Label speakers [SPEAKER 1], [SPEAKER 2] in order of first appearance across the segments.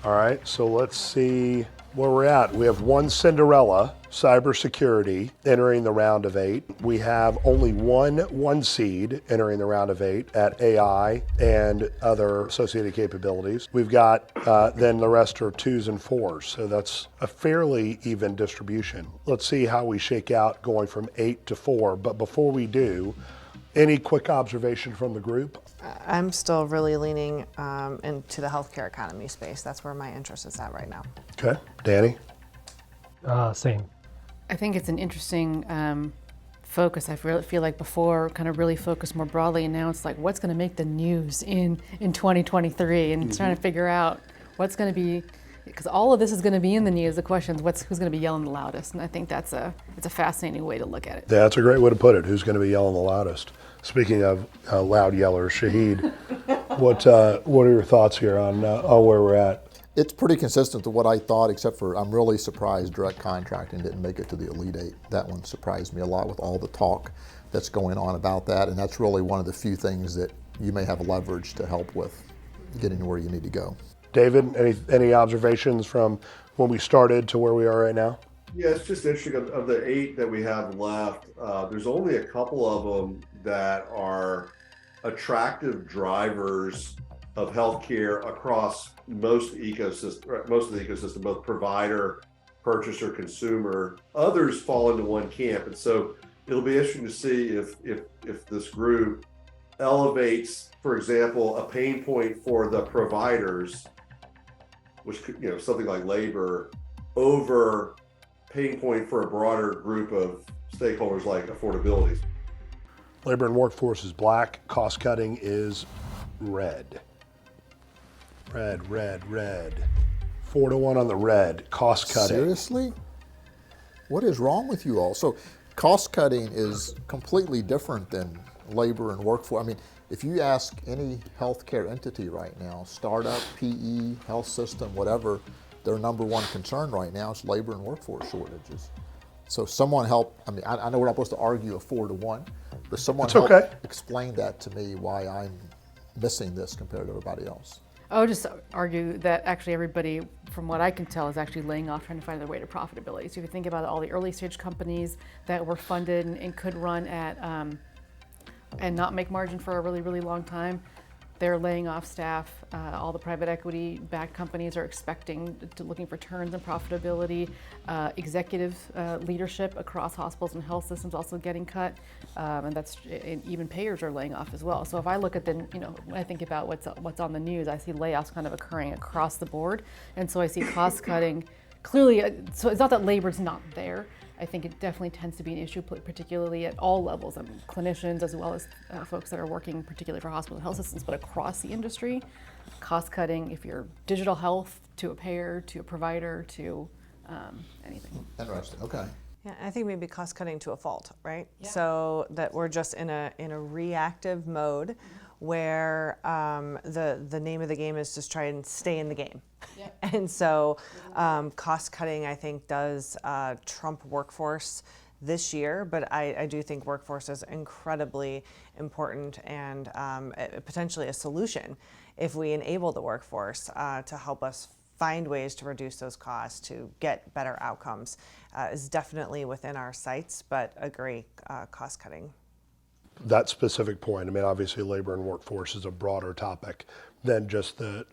[SPEAKER 1] All right, so let's see where we're at. We have one Cinderella, cybersecurity, entering the round of 8. We have only one seed entering the round of 8 at AI and other associated capabilities. We've got then the rest are 2s and 4s, so that's a fairly even distribution. Let's see how we shake out going from 8 to 4, but before we do, any quick observation from the group?
[SPEAKER 2] I'm still really leaning into the healthcare economy space. That's where my interest is at right now.
[SPEAKER 1] Okay, Danny?
[SPEAKER 3] Same.
[SPEAKER 4] I think it's an interesting focus. I feel like before kind of really focused more broadly, and now it's like what's going to make the news in 2023 and trying to figure out what's going to be, because all of this is going to be in the news. The question is who's going to be yelling the loudest, and I think it's a fascinating way to look at it.
[SPEAKER 1] That's a great way to put it. Who's going to be yelling the loudest? Speaking of loud yellers, Shahid, what are your thoughts here on where we're at?
[SPEAKER 5] It's pretty consistent to what I thought, except for I'm really surprised direct contracting didn't make it to the Elite Eight. That one surprised me a lot with all the talk that's going on about that, and that's really one of the few things that you may have leverage to help with getting to where you need to go.
[SPEAKER 1] David, any observations from when we started to where we are right now?
[SPEAKER 6] Yeah, it's just interesting. Of the 8 that we have left, there's only a couple of them that are attractive drivers of healthcare across most of the ecosystem, both provider, purchaser, consumer. Others fall into one camp, and so it'll be interesting to see if this group elevates, for example, a pain point for the providers, which could, something like labor, over pain point for a broader group of stakeholders like affordability.
[SPEAKER 1] Labor and workforce is black. Cost cutting is red. Red. 4-1 on the red. Cost cutting.
[SPEAKER 5] Seriously? What is wrong with you all? So cost cutting is completely different than labor and workforce. I mean, if you ask any healthcare entity right now, startup, PE, health system, whatever, their number one concern right now is labor and workforce shortages. So someone help, I know we're not supposed to argue a 4-1, but someone help explain that to me, why I'm missing this compared to everybody else.
[SPEAKER 4] I would just argue that actually everybody, from what I can tell, is actually laying off, trying to find their way to profitability. So if you think about all the early stage companies that were funded and could run at and not make margin for a really, really long time, they're laying off staff. All the private equity backed companies are looking for turns and profitability. Executive leadership across hospitals and health systems also getting cut, and even payers are laying off as well. So if I look at when I think about what's on the news, I see layoffs kind of occurring across the board, and so I see cost cutting clearly. So it's not that labor's not there. I think it definitely tends to be an issue, particularly at all levels. Clinicians as well as folks that are working particularly for hospital and health systems, but across the industry, cost cutting, if you're digital health, to a payer, to a provider, to anything.
[SPEAKER 5] Interesting, okay.
[SPEAKER 2] Yeah, I think maybe cost cutting to a fault, right?
[SPEAKER 4] Yeah.
[SPEAKER 2] So that we're just in a reactive mode where the name of the game is just try and stay in the game.
[SPEAKER 4] Yeah.
[SPEAKER 2] And so cost cutting, I think, does trump workforce this year, but I do think workforce is incredibly important and potentially a solution if we enable the workforce to help us find ways to reduce those costs, to get better outcomes, is definitely within our sights, but agree, cost cutting.
[SPEAKER 1] That specific point, obviously labor and workforce is a broader topic than just the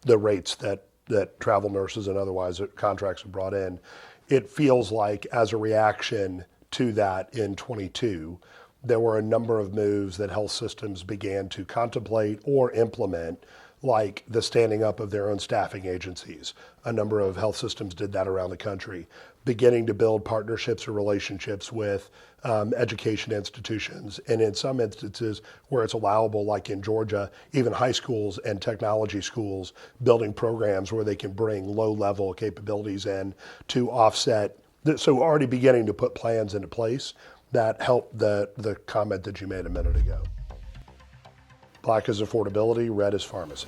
[SPEAKER 1] rates that travel nurses and otherwise contracts are brought in. It feels like as a reaction to that in 22, there were a number of moves that health systems began to contemplate or implement, like the standing up of their own staffing agencies. A number of health systems did that around the country, beginning to build partnerships or relationships with education institutions. And in some instances where it's allowable, like in Georgia, even high schools and technology schools building programs where they can bring low-level capabilities in to offset. So already beginning to put plans into place that help the comment that you made a minute ago. Black is affordability, red is pharmacy.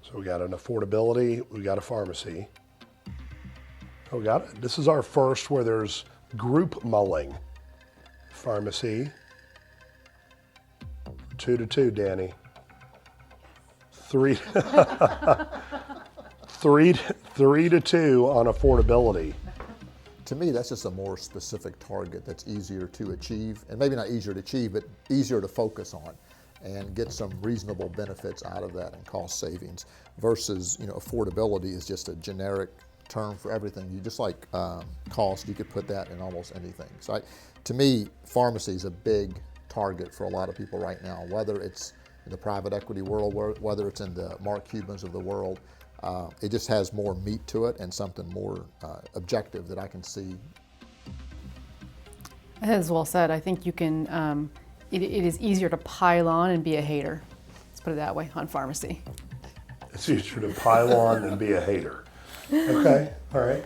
[SPEAKER 1] So we got an affordability, we got a pharmacy. Oh, we got it. This is our first where there's group mulling. Pharmacy. 2-2, Danny. 3 three to two on affordability.
[SPEAKER 5] To me, that's just a more specific target that's easier to achieve, and maybe not easier to achieve, but easier to focus on and get some reasonable benefits out of that and cost savings versus, affordability is just a generic term for everything. You just like cost, you could put that in almost anything. So to me, pharmacy is a big target for a lot of people right now, whether it's in the private equity world, whether it's in the Mark Cubans of the world. It just has more meat to it and something more objective that I can see.
[SPEAKER 4] As well said, I think you can, it is easier to pile on and be a hater. Let's put it that way on pharmacy.
[SPEAKER 1] It's easier to pile on and be a hater. Okay, all right.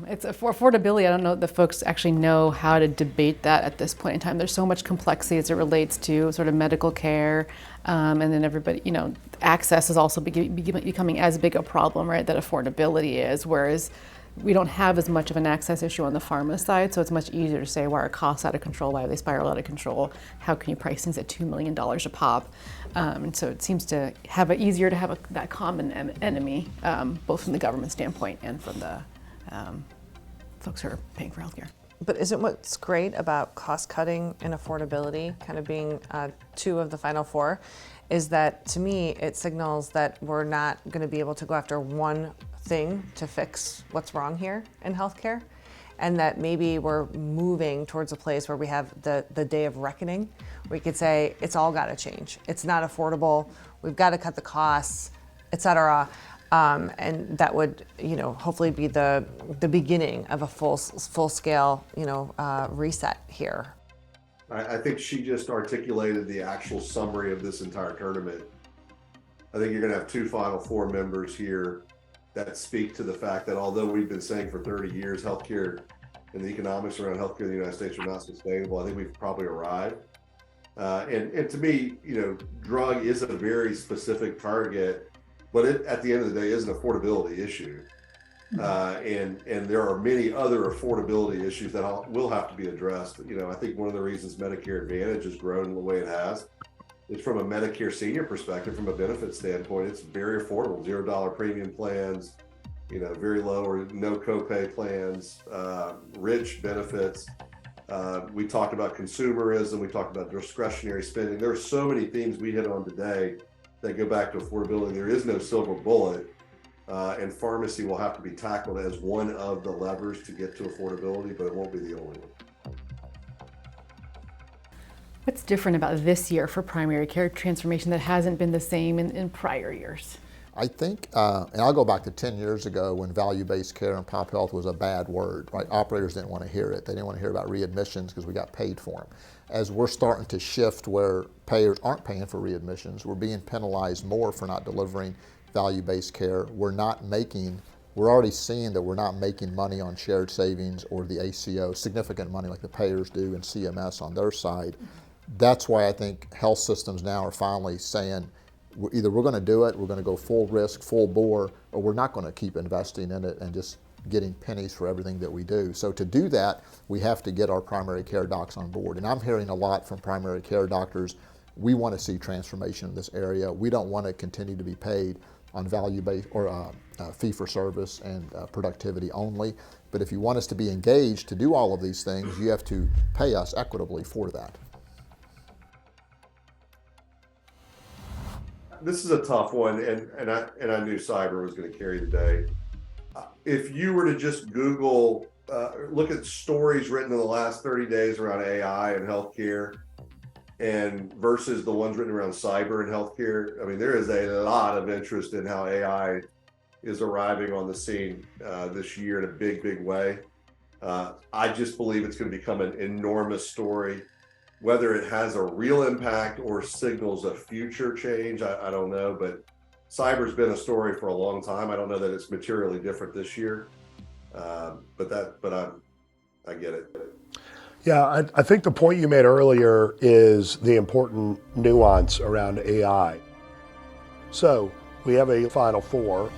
[SPEAKER 4] It's for affordability. I don't know that folks actually know how to debate that at this point in time. There's so much complexity as it relates to sort of medical care, and then everybody, access is also becoming as big a problem, right? That affordability is, whereas we don't have as much of an access issue on the pharma side, so it's much easier to say, why are costs out of control? Why are they spiral out of control? How can you price things at $2 million a pop? And so it seems to have easier to have that common enemy, both from the government standpoint and from the folks who are paying for healthcare.
[SPEAKER 2] But isn't what's great about cost cutting and affordability kind of being two of the final four is that, to me, it signals that we're not going to be able to go after one thing to fix what's wrong here in healthcare, and that maybe we're moving towards a place where we have the day of reckoning, where we could say it's all got to change. It's not affordable. We've got to cut the costs, et cetera. And that would, hopefully be the beginning of a full scale, reset here.
[SPEAKER 6] I think she just articulated the actual summary of this entire tournament. I think you're going to have two Final Four members here that speak to the fact that although we've been saying for 30 years healthcare and the economics around healthcare in the United States are not sustainable, I think we've probably arrived. And to me, drug is a very specific target, but it, at the end of the day, is an affordability issue. And there are many other affordability issues that will have to be addressed. I think one of the reasons Medicare Advantage has grown the way it has is from a Medicare senior perspective, from a benefit standpoint, it's very affordable. $0 premium plans, very low or no copay plans, rich benefits. We talked about consumerism. We talked about discretionary spending. There are so many themes we hit on today that go back to affordability. There is no silver bullet. And pharmacy will have to be tackled as one of the levers to get to affordability, but it won't be the only one.
[SPEAKER 4] What's different about this year for primary care transformation that hasn't been the same in prior years?
[SPEAKER 5] I think, and I'll go back to 10 years ago when value-based care and pop health was a bad word, right? Operators didn't want to hear it. They didn't want to hear about readmissions because we got paid for them. As we're starting to shift where payers aren't paying for readmissions, we're being penalized more for not delivering value-based care. We're already seeing that we're not making money on shared savings or the ACO, significant money like the payers do and CMS on their side. That's why I think health systems now are finally saying, either we're going to do it, we're going to go full risk, full bore, or we're not going to keep investing in it and just getting pennies for everything that we do. So to do that, we have to get our primary care docs on board. And I'm hearing a lot from primary care doctors, we want to see transformation in this area. We don't want to continue to be paid on value-based or fee-for-service and productivity only. But if you want us to be engaged to do all of these things, you have to pay us equitably for that.
[SPEAKER 6] This is a tough one, and I knew cyber was going to carry the day. If you were to just Google, look at stories written in the last 30 days around AI and healthcare, and versus the ones written around cyber and healthcare, I mean, there is a lot of interest in how AI is arriving on the scene this year in a big, big way. I just believe it's going to become an enormous story. Whether it has a real impact or signals a future change, I don't know, but cyber's been a story for a long time. I don't know that it's materially different this year, but I get it.
[SPEAKER 1] Yeah, I think the point you made earlier is the important nuance around AI. So we have a Final Four.